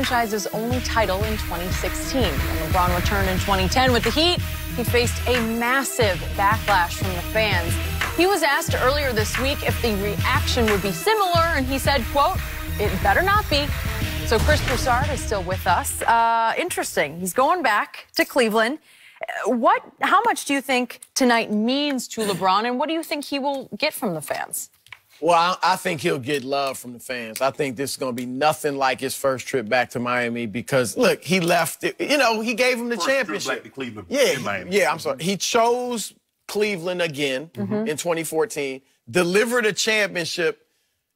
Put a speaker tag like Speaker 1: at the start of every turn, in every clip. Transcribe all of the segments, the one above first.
Speaker 1: franchise's only title in 2016. When LeBron returned in 2010 with the Heat, he faced a massive backlash from the fans. He was asked earlier this week if the reaction would be similar, and he said, quote, "It better not be." So Chris Broussard is still with us. Interesting. He's going back to Cleveland. How much do you think tonight means to LeBron, and what do you think he will get from the fans?
Speaker 2: Well, I think he'll get love from the fans. I think this is going to be nothing like his first trip back to Miami because, look, he left it. You know, he gave him the championship.
Speaker 3: Trip back to Cleveland.
Speaker 2: Yeah, I'm sorry. He chose Cleveland again in 2014, delivered a championship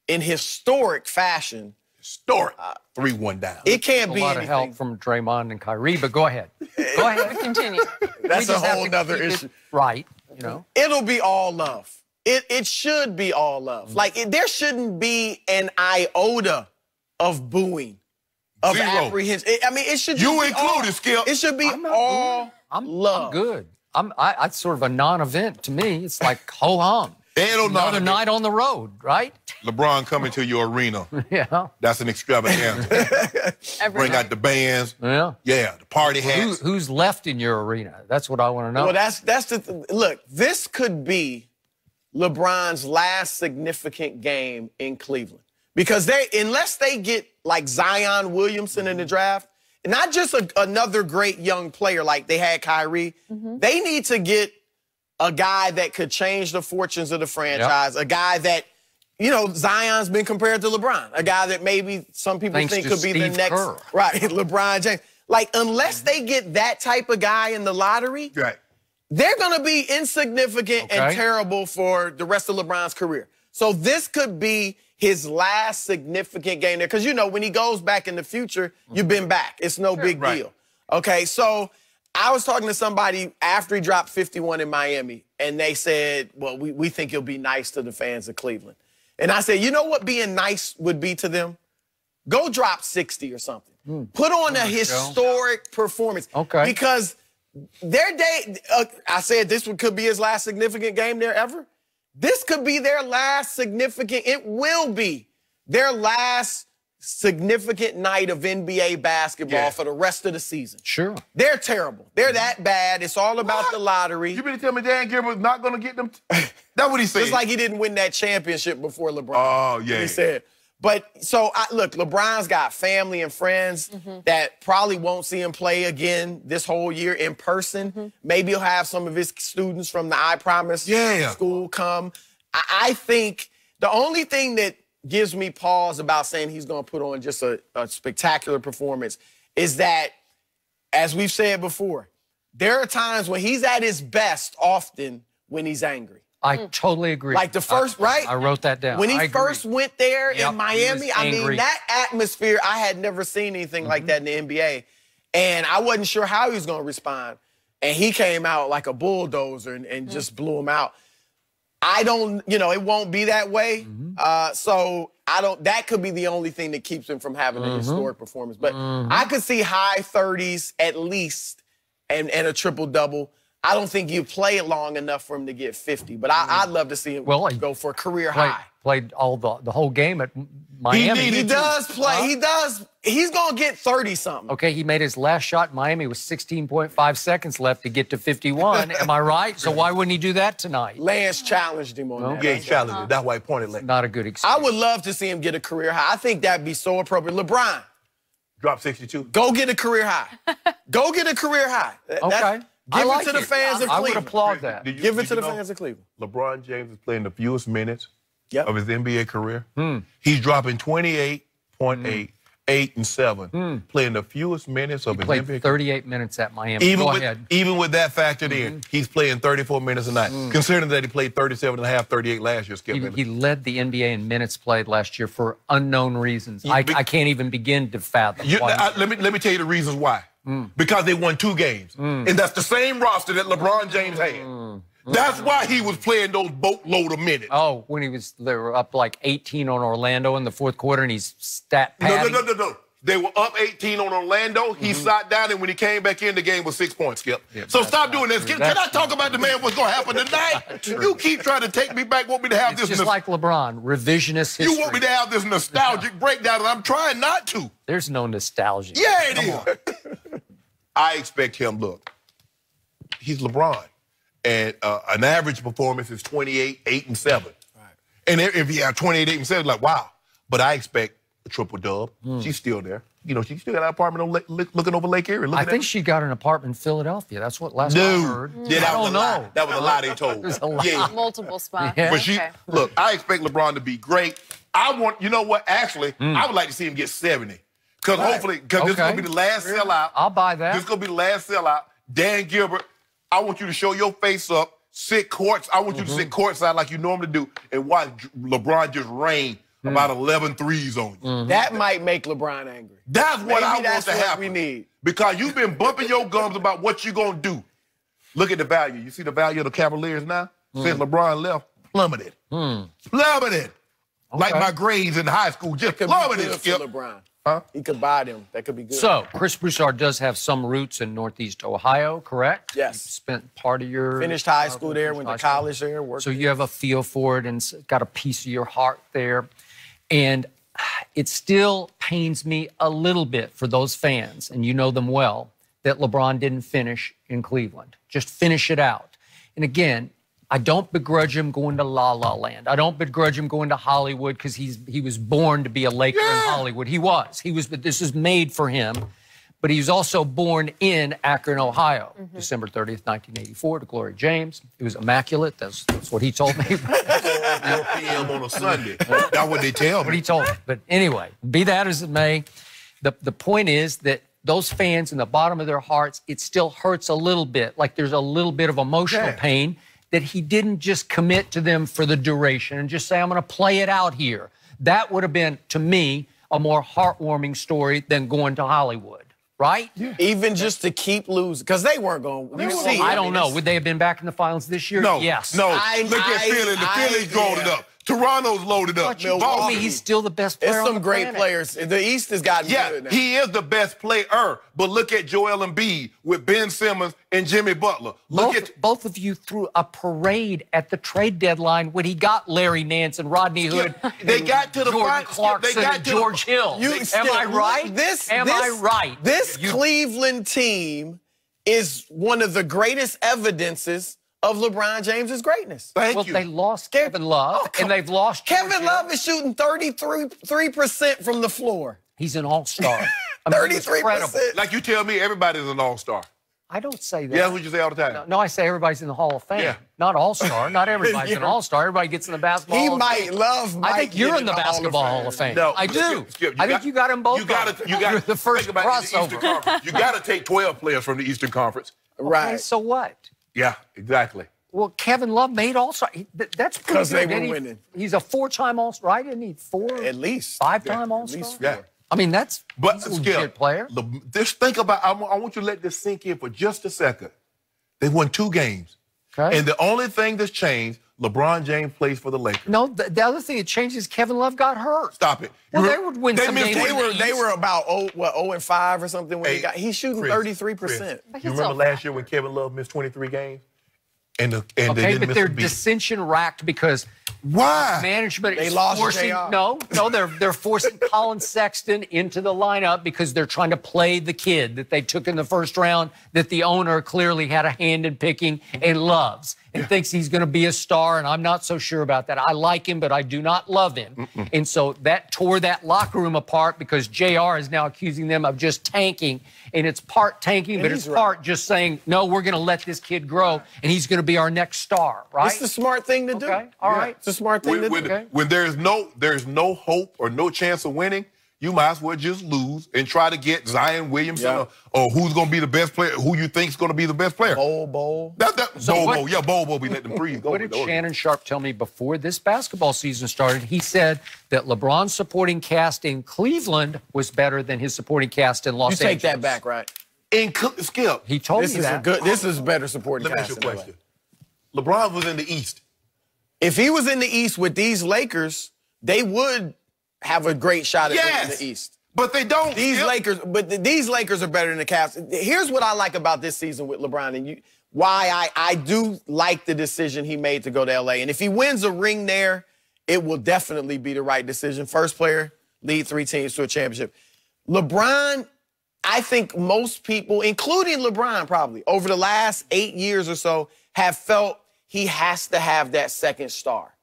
Speaker 2: in historic fashion.
Speaker 3: Historic. 3-1 down.
Speaker 2: It can't be
Speaker 4: a lot
Speaker 2: anything.
Speaker 4: of help from Draymond and Kyrie, but go ahead. Go ahead.
Speaker 1: Continue.
Speaker 2: That's a whole nother issue.
Speaker 4: Right, you know.
Speaker 2: It'll be all love. It should be all love. Like, there shouldn't be an iota of booing, of apprehension. I mean, it should
Speaker 3: You
Speaker 2: be
Speaker 3: included,
Speaker 2: all,
Speaker 3: Skip.
Speaker 2: It should be all love.
Speaker 4: I'm good. It's sort of a non-event to me. It's like ho-hum. Another night on the road, right?
Speaker 3: LeBron coming to your arena.
Speaker 4: Yeah.
Speaker 3: That's an extravaganza. Bring out the bands.
Speaker 4: Yeah.
Speaker 3: Yeah, the party hats.
Speaker 4: Who's left in your arena? That's what I want to know.
Speaker 2: Well, that's look, this could be LeBron's last significant game in Cleveland. Because unless they get like Zion Williamson in the draft, not just another great young player like they had Kyrie, they need to get a guy that could change the fortunes of the franchise, a guy that, you know, Zion's been compared to LeBron, a guy that maybe some people think could be the next, LeBron James. Like, unless they get that type of guy in the lottery, they're going to be insignificant and terrible for the rest of LeBron's career. So this could be his last significant game there. Because, you know, when he goes back in the future, you've been back. It's no big deal. Okay, so I was talking to somebody after he dropped 51 in Miami, and they said, well, we think he'll be nice to the fans of Cleveland. And I said, you know what being nice would be to them? Go drop 60 or something. Put on a historic performance. Because their day, I said this could be his last significant game there ever. This could be their last significant, it will be their last significant night of NBA basketball for the rest of the season.
Speaker 4: Sure.
Speaker 2: They're terrible. They're that bad. It's all about the lottery.
Speaker 3: You mean to tell me Dan Gilbert's not going to get them? That's what he said.
Speaker 2: It's like he didn't win that championship before LeBron.
Speaker 3: Oh, yeah.
Speaker 2: He said. But, so, look, LeBron's got family and friends that probably won't see him play again this whole year in person. Maybe he'll have some of his students from the I Promise school come. I think the only thing that gives me pause about saying he's going to put on just a spectacular performance is that, as we've said before, there are times when he's at his best often when he's angry.
Speaker 4: I totally agree.
Speaker 2: Like the first,
Speaker 4: I wrote that down.
Speaker 2: When he first went there in Miami, I mean, that atmosphere, I had never seen anything like that in the NBA. And I wasn't sure how he was going to respond. And he came out like a bulldozer and just blew him out. I don't, you know, it won't be that way. So that could be the only thing that keeps him from having a historic performance. But I could see high 30s at least and a triple-double. I don't think you play it long enough for him to get 50, but I'd love to see him go for a career high.
Speaker 4: Played all the whole game at Miami.
Speaker 2: He does play. He does. He's going to get 30-something.
Speaker 4: Okay, he made his last shot in Miami with 16.5 seconds left to get to 51. Am I right? So why wouldn't he do that tonight?
Speaker 2: Lance challenged him on that.
Speaker 3: Yeah, he challenged him. That's why he pointed Lance.
Speaker 4: Not a good excuse.
Speaker 2: I would love to see him get a career high. I think that'd be so appropriate. LeBron.
Speaker 3: Drop 62.
Speaker 2: Go get a career high. Go get a career high.
Speaker 4: Okay.
Speaker 2: Give it to the fans of Cleveland.
Speaker 4: I would applaud that.
Speaker 2: Give it to the fans of Cleveland.
Speaker 3: LeBron James is playing the fewest minutes of his NBA career. He's dropping 28.8, 8 and 7, playing the fewest minutes of his NBA career. 38
Speaker 4: minutes at Miami. Go ahead.
Speaker 3: Even with that factored in, he's playing 34 minutes a night. Considering that he played 37 and a half, 38 last year, Skip.
Speaker 4: He led the NBA in minutes played last year for unknown reasons. I can't even begin to fathom why.
Speaker 3: Let me tell you the reasons why. Because they won 2 games. And that's the same roster that LeBron James had. That's why he was playing those boatload of minutes.
Speaker 4: Oh, when they were up like 18 on Orlando in the fourth quarter and he's stat padding.
Speaker 3: No. They were up 18 on Orlando. He sat down, and when he came back in, the game was 6 points, Skip. Yeah, so stop doing this. Can I talk about the man what's going to happen tonight? You keep trying to take me back, want me to have this.
Speaker 4: Just like LeBron, revisionist history.
Speaker 3: You want me to have this nostalgic breakdown, and I'm trying not to.
Speaker 4: There's no nostalgia.
Speaker 3: Yeah, it is. I expect him, look, he's LeBron. And an average performance is 28, 8, and 7. Right. And if you have 28, 8, and 7, like, wow. But I expect a triple-dub. She's still there. You know, she still got an apartment on looking over Lake Erie.
Speaker 4: I think she got an apartment in Philadelphia. That's what last time I heard.
Speaker 3: Yeah, I don't know. That was a lie they told.
Speaker 1: Yeah. Multiple spots.
Speaker 3: Yeah. But look, I expect LeBron to be great. You know what? Actually, I would like to see him get 70. Because hopefully, this is going to be the last sellout.
Speaker 4: I'll buy that.
Speaker 3: This is going to be the last sellout. Dan Gilbert, I want you to show your face up, sit courts. I want you to sit courtside like you normally do and watch LeBron just rain about 11 threes on you.
Speaker 2: That might make LeBron angry.
Speaker 3: That's what I want to happen.
Speaker 2: We need.
Speaker 3: Because you've been bumping your gums about what you're going to do. Look at the value. You see the value of the Cavaliers now? Since LeBron left, plummeted. Plummeted. Okay. Like my grades in high school, just plummeted.
Speaker 2: Skip. LeBron. Huh? He could buy them. That could be good.
Speaker 4: So, Chris Broussard does have some roots in Northeast Ohio, correct?
Speaker 2: Yes.
Speaker 4: You spent part of your...
Speaker 2: Finished high school there, went to college there.
Speaker 4: So you have a feel for it and got a piece of your heart there. And it still pains me a little bit for those fans, and you know them well, that LeBron didn't finish in Cleveland. Just finish it out. And again, I don't begrudge him going to La La Land. I don't begrudge him going to Hollywood because he was born to be a Laker in Hollywood. He was. But this is made for him. But he was also born in Akron, Ohio, December 30th, 1984, to Glory James. It was immaculate. That's what he told me. 4
Speaker 3: p.m. on a Sunday. That's what they tell me.
Speaker 4: What he told me. But anyway, be that as it may, the point is that those fans in the bottom of their hearts, it still hurts a little bit. Like there's a little bit of emotional pain that he didn't just commit to them for the duration and just say, I'm going to play it out here. That would have been, to me, a more heartwarming story than going to Hollywood. Right?
Speaker 2: Yeah. Even just to keep losing, because they weren't going.
Speaker 4: I don't know. Would they have been back in the finals this year?
Speaker 3: No.
Speaker 4: Yes.
Speaker 3: No. Look at Philly. The Phillies loaded up. Toronto's loaded up.
Speaker 4: But you told me he's still the best player on the planet.
Speaker 2: It's some great players. The East has gotten good now.
Speaker 3: He is the best player. But look at Joel Embiid with Ben Simmons and Jimmy Butler.
Speaker 4: Both of you threw a parade at the trade deadline when he got Larry Nance and Rodney Hood.
Speaker 3: They got to the
Speaker 4: Jordan Clarkson and George Hill. Am I right? Am I right?
Speaker 2: This Cleveland team is one of the greatest evidences of LeBron James's greatness.
Speaker 3: Thank you.
Speaker 4: They lost Kevin Love, and they've lost
Speaker 2: Kevin Love is shooting 33% from the floor.
Speaker 4: He's an all-star.
Speaker 2: 33%.
Speaker 3: Like you tell me, everybody's an all-star.
Speaker 4: I don't say that.
Speaker 3: Yeah, that's what you say all the time.
Speaker 4: No, I say everybody's in the Hall of Fame. Yeah. Not all-star. Not everybody's an all-star. Everybody gets in the basketball Hall of Fame.
Speaker 2: I
Speaker 4: think you're in the basketball Hall of Fame.
Speaker 3: No,
Speaker 4: I do.
Speaker 3: Skip,
Speaker 4: I think you got them both.
Speaker 3: You got
Speaker 4: You're the first crossover.
Speaker 3: You got to take 12 players from the Eastern Conference.
Speaker 2: Right.
Speaker 4: Okay, so what?
Speaker 3: Yeah, exactly.
Speaker 4: Well, Kevin Love made all-star. That's
Speaker 2: because they were winning.
Speaker 4: He's a 4-time all-star, right? Didn't he? 4?
Speaker 2: At least.
Speaker 4: 5-time all-star?
Speaker 2: At least 4.
Speaker 3: Yeah.
Speaker 4: I mean, that's
Speaker 3: a
Speaker 4: legit player.
Speaker 3: Just think about, I want you to let this sink in for just a second. They won 2 games. Okay. And the only thing that's changed, LeBron James plays for the Lakers.
Speaker 4: No, the other thing that changed is Kevin Love got hurt.
Speaker 3: Stop it.
Speaker 4: Well, they would win some games.
Speaker 2: They were about 0-5 or something when he's shooting 33%.
Speaker 3: You remember last year when Kevin Love missed 23 games? And they
Speaker 4: but
Speaker 3: didn't miss
Speaker 4: they're
Speaker 3: a beat.
Speaker 4: dissension racked because management is forcing they're forcing Colin Sexton into the lineup because they're trying to play the kid that they took in the first round that the owner clearly had a hand in picking and loves and thinks he's going to be a star, and I'm not so sure about that. I like him, but I do not love him. And so that tore that locker room apart because JR is now accusing them of just tanking, and it's part tanking, but it's part just saying, no, we're going to let this kid grow, and he's going to be our next star, right?
Speaker 2: It's the smart thing to do.
Speaker 4: Okay, all right.
Speaker 2: It's a smart thing to do.
Speaker 3: When there's no hope or no chance of winning, you might as well just lose and try to get Zion Williamson or who's going to be the best player, who you think is going to be the best player.
Speaker 2: Bol.
Speaker 3: Bol. We let them breathe.
Speaker 4: What did Shannon Sharp tell me before this basketball season started? He said that LeBron's supporting cast in Cleveland was better than his supporting cast in Los Angeles.
Speaker 2: You take that back, right?
Speaker 3: Skip.
Speaker 4: He told me that.
Speaker 2: This is better supporting cast.
Speaker 3: Let me ask you a question. LeBron was in the East.
Speaker 2: If he was in the East with these Lakers, they would have a great shot at winning the East.
Speaker 3: But they don't.
Speaker 2: These Lakers are better than the Cavs. Here's what I like about this season with LeBron, and why I do like the decision he made to go to L.A. And if he wins a ring there, it will definitely be the right decision. First player, lead 3 teams to a championship. LeBron, I think most people, including LeBron probably, over the last 8 years or so, have felt he has to have that second star.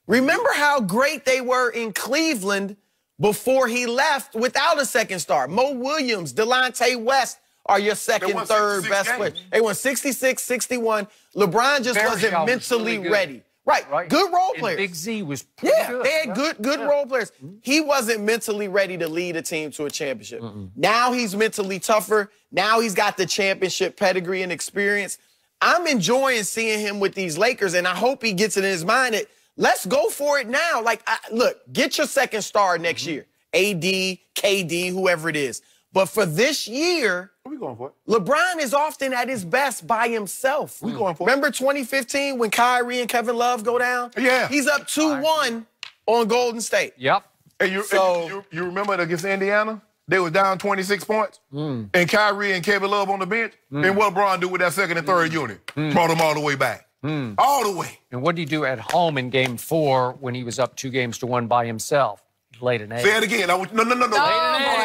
Speaker 2: Remember how great they were in Cleveland before he left without a second star. Mo Williams, Delonte West are your second, third best players. They won 66, 61. LeBron just wasn't mentally ready. Right. Good role players.
Speaker 4: Big Z was pretty good.
Speaker 2: They had good role players. He wasn't mentally ready to lead a team to a championship. Now he's mentally tougher. Now he's got the championship pedigree and experience. I'm enjoying seeing him with these Lakers, and I hope he gets it in his mind that let's go for it now. Like, look, get your second star next year. AD, KD, whoever it is. But for this year,
Speaker 3: what are we going for?
Speaker 2: LeBron is often at his best by himself.
Speaker 3: We going for
Speaker 2: Remember 2015 when Kyrie and Kevin Love go down?
Speaker 3: Yeah.
Speaker 2: He's up 2-1 on Golden State.
Speaker 4: Yep.
Speaker 3: And you remember against Indiana? They was down 26 points. And Kyrie and Kevin Love on the bench. And what LeBron do with that second and third unit? Brought them all the way back. All the way.
Speaker 4: And what did he do at home in Game 4 when he was up 2-1 by himself? Laid an egg.
Speaker 3: Say it again. No. I want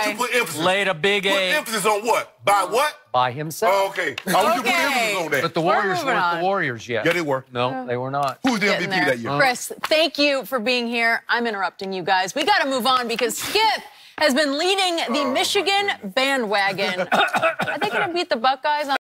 Speaker 3: you to put emphasis.
Speaker 4: Laid a big egg.
Speaker 3: Put emphasis on what? By what?
Speaker 4: By himself.
Speaker 3: Oh, okay. I want you to put emphasis on that.
Speaker 4: But the Warriors weren't the Warriors yet.
Speaker 3: Yeah, they were.
Speaker 4: No, they were not.
Speaker 3: Who's the MVP that year?
Speaker 1: Chris, thank you for being here. I'm interrupting you guys. We got to move on because Skip has been leading the Michigan bandwagon. Are they going to beat the Buckeyes on